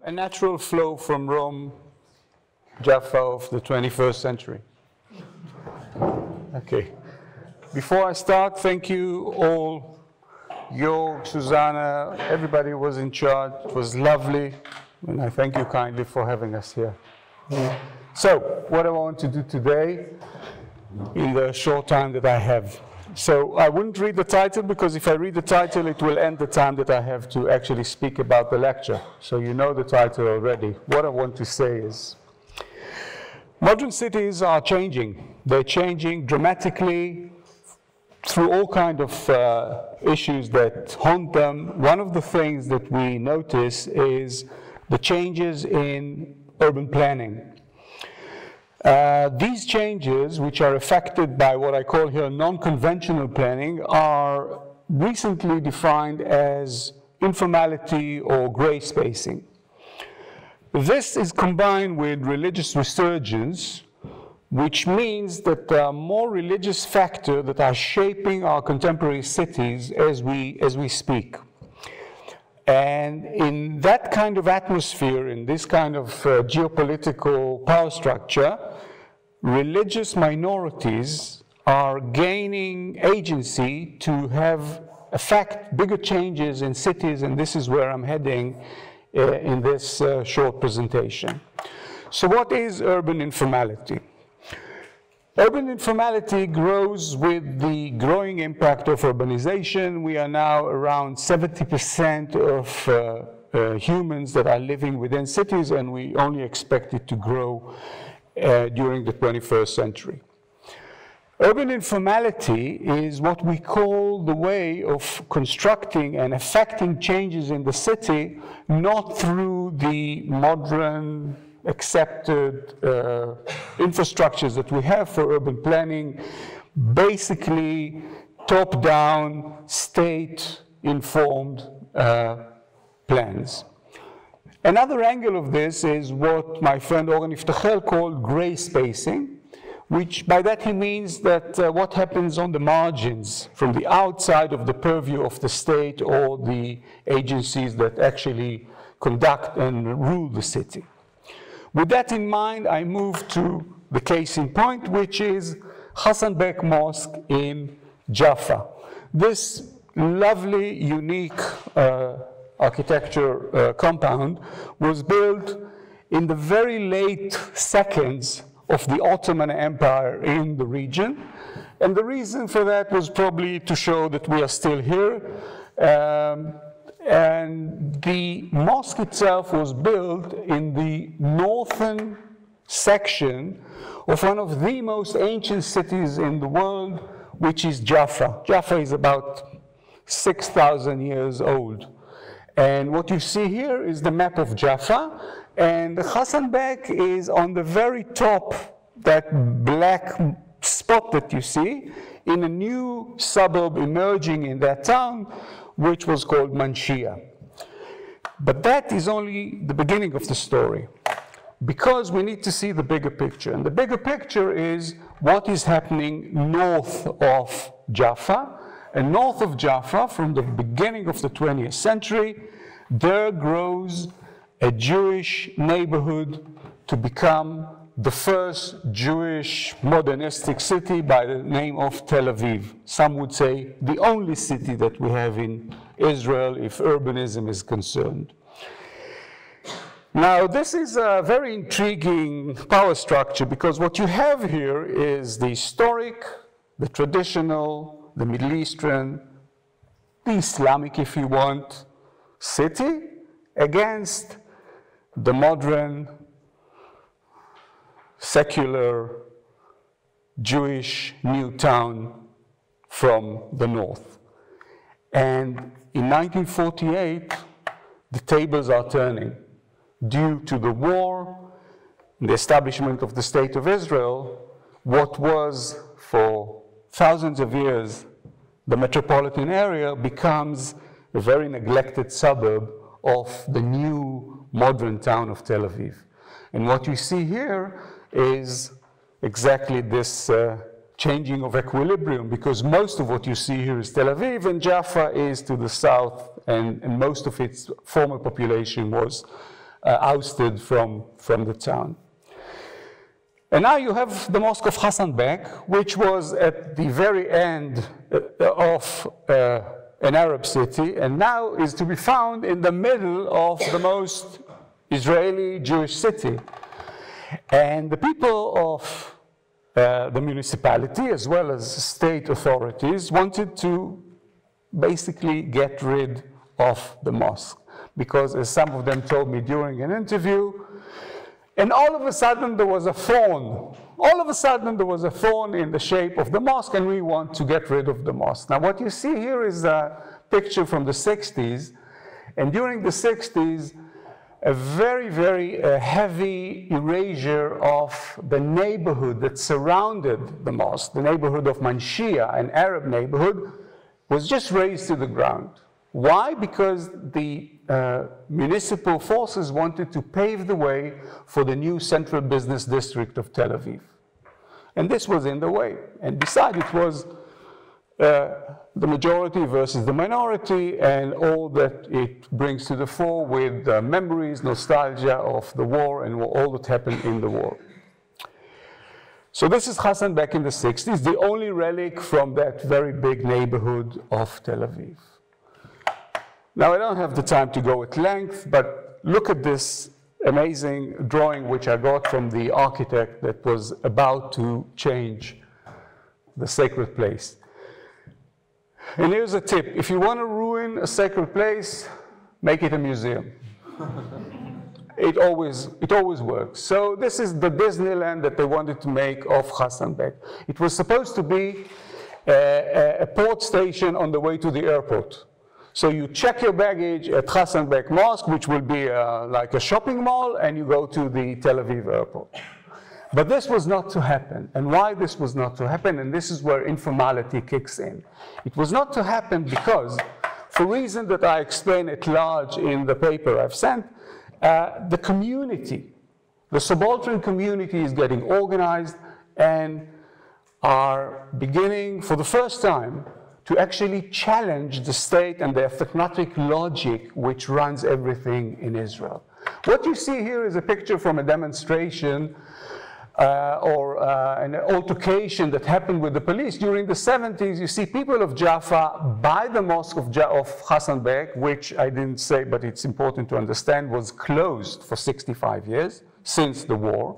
a natural flow from Rome, Jaffa of the 21st century. Okay. Before I start, thank you all, Jörg, Susanna, everybody who was in charge. It was lovely, and I thank you kindly for having us here. So, what I want to do today, in the short time that I have. So, I wouldn't read the title, because if I read the title, it will end the time that I have to actually speak about the lecture. So, you know the title already. What I want to say is, modern cities are changing. They're changing dramatically through all kinds of issues that haunt them. One of the things that we notice is the changes in urban planning. These changes, which are affected by what I call here non-conventional planning, are recently defined as informality or gray spacing. This is combined with religious resurgence, which means that there are more religious factors that are shaping our contemporary cities as we speak. And in that kind of atmosphere, in this kind of geopolitical power structure, religious minorities are gaining agency to affect bigger changes in cities, and this is where I'm heading in this short presentation. So what is urban informality? Urban informality grows with the growing impact of urbanization. We are now around 70% of humans that are living within cities, and we only expect it to grow during the 21st century. Urban informality is what we call the way of constructing and affecting changes in the city, not through the modern accepted infrastructures that we have for urban planning, basically top-down, state-informed plans. Another angle of this is what my friend Oren Iftachel called gray spacing, which by that he means that what happens on the margins, from the outside of the purview of the state or the agencies that actually conduct and rule the city. With that in mind, I move to the case in point, which is Hassan Bek Mosque in Jaffa. This lovely, unique architecture compound was built in the very late seconds of the Ottoman Empire in the region. And the reason for that was probably to show that we are still here. And the mosque itself was built in the northern section of one of the most ancient cities in the world, which is Jaffa. Jaffa is about 6,000 years old. And what you see here is the map of Jaffa, and Hassan Bek is on the very top, that black spot that you see, in a new suburb emerging in that town, which was called Manshia. But that is only the beginning of the story, because we need to see the bigger picture. And the bigger picture is what is happening north of Jaffa. And north of Jaffa, from the beginning of the 20th century, there grows a Jewish neighborhood to become the first Jewish modernistic city by the name of Tel Aviv. Some would say the only city that we have in Israel if urbanism is concerned. Now, this is a very intriguing power structure, because what you have here is the historic, the traditional, the Middle Eastern, the Islamic, if you want, city against the modern, secular, Jewish new town from the north. And in 1948, the tables are turning. Due to the war, the establishment of the State of Israel, what was for thousands of years the metropolitan area becomes a very neglected suburb of the new modern town of Tel Aviv. And what you see here is exactly this changing of equilibrium, because most of what you see here is Tel Aviv, and Jaffa is to the south, and most of its former population was ousted from the town. And now you have the Mosque of Hassan Bek, which was at the very end of an Arab city, and now is to be found in the middle of the most Israeli Jewish city. And the people of the municipality, as well as state authorities, wanted to basically get rid of the mosque. Because, as some of them told me during an interview, and all of a sudden there was a thorn. All of a sudden there was a thorn in the shape of the mosque, and we want to get rid of the mosque. Now what you see here is a picture from the 60s. And during the 60s, a very, very heavy erasure of the neighborhood that surrounded the mosque, the neighborhood of Manshia, an Arab neighborhood, was just razed to the ground. Why? Because the municipal forces wanted to pave the way for the new central business district of Tel Aviv. And this was in the way. And besides, it was the majority versus the minority, and all that it brings to the fore with memories, nostalgia of the war and all that happened in the war. So this is Hassan Bek in the 60s, the only relic from that very big neighborhood of Tel Aviv. Now, I don't have the time to go at length, but look at this amazing drawing which I got from the architect that was about to change the sacred place. And here's a tip. If you want to ruin a sacred place, make it a museum. It always works. So this is the Disneyland that they wanted to make of Hassan Bek. It was supposed to be a port station on the way to the airport. So you check your baggage at Hassan Bek Mosque, which will be like a shopping mall, and you go to the Tel Aviv airport. But this was not to happen. And why this was not to happen? And this is where informality kicks in. It was not to happen because, for reasons that I explain at large in the paper I've sent, the community, the subaltern community is getting organized and are beginning for the first time to actually challenge the state and the ethnotic logic which runs everything in Israel. What you see here is a picture from a demonstration or an altercation that happened with the police. During the 70s, you see people of Jaffa by the mosque of Hassan Bek, which I didn't say, but it's important to understand, was closed for 65 years since the war.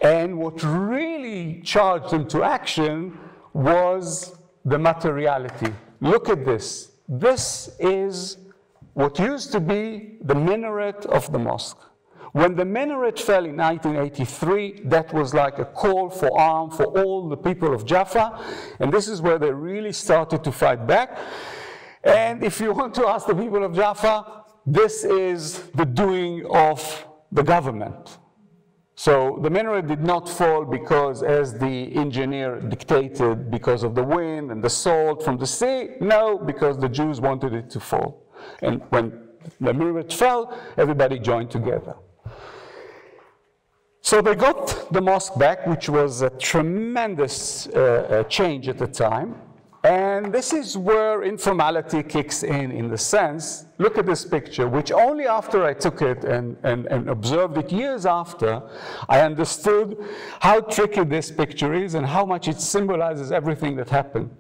And what really charged them to action was the materiality. Look at this. This is what used to be the minaret of the mosque. When the minaret fell in 1983, that was like a call for arms for all the people of Jaffa, and this is where they really started to fight back. And if you want to ask the people of Jaffa, this is the doing of the government. So the minaret did not fall because, as the engineer dictated, because of the wind and the salt from the sea. No, because the Jews wanted it to fall. And when the minaret fell, everybody joined together. So they got the mosque back, which was a tremendous change at the time. And this is where informality kicks in the sense, look at this picture, which only after I took it and observed it years after, I understood how tricky this picture is and how much it symbolizes everything that happened.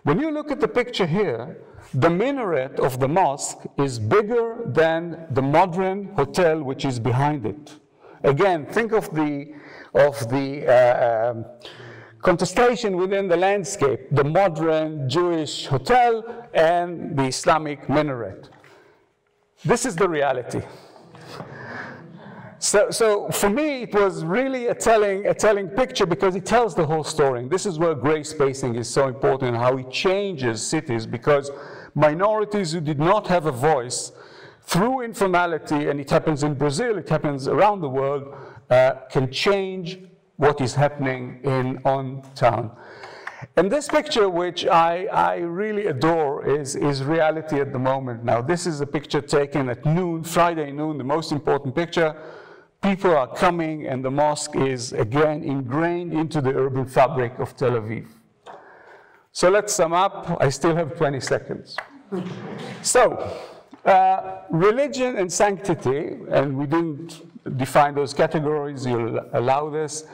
When you look at the picture here, the minaret of the mosque is bigger than the modern hotel which is behind it. Again, think of the contestation within the landscape, the modern Jewish hotel and the Islamic minaret. This is the reality. So for me, it was really a telling picture because it tells the whole story. And this is where gray spacing is so important, how it changes cities, because minorities who did not have a voice through informality, and it happens in Brazil, it happens around the world, can change what is happening on town. And this picture, which I really adore, is reality at the moment now. This is a picture taken at noon, Friday noon, the most important picture. People are coming, and the mosque is again ingrained into the urban fabric of Tel Aviv. So let's sum up. I still have 20 seconds. So, Religion and sanctity, and we didn't define those categories, you'll allow this,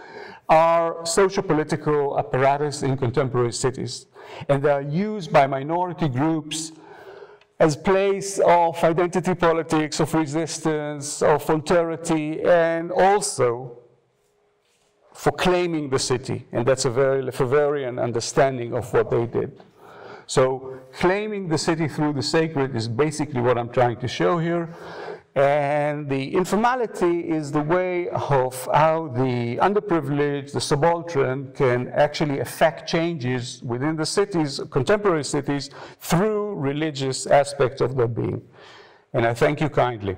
are socio-political apparatus in contemporary cities. And they are used by minority groups as place of identity politics, of resistance, of alterity, and also for claiming the city. And that's a very Lefebvrean understanding of what they did. So claiming the city through the sacred is basically what I'm trying to show here. And the informality is the way of how the underprivileged, the subaltern, can actually affect changes within the cities, contemporary cities, through religious aspects of their being. And I thank you kindly.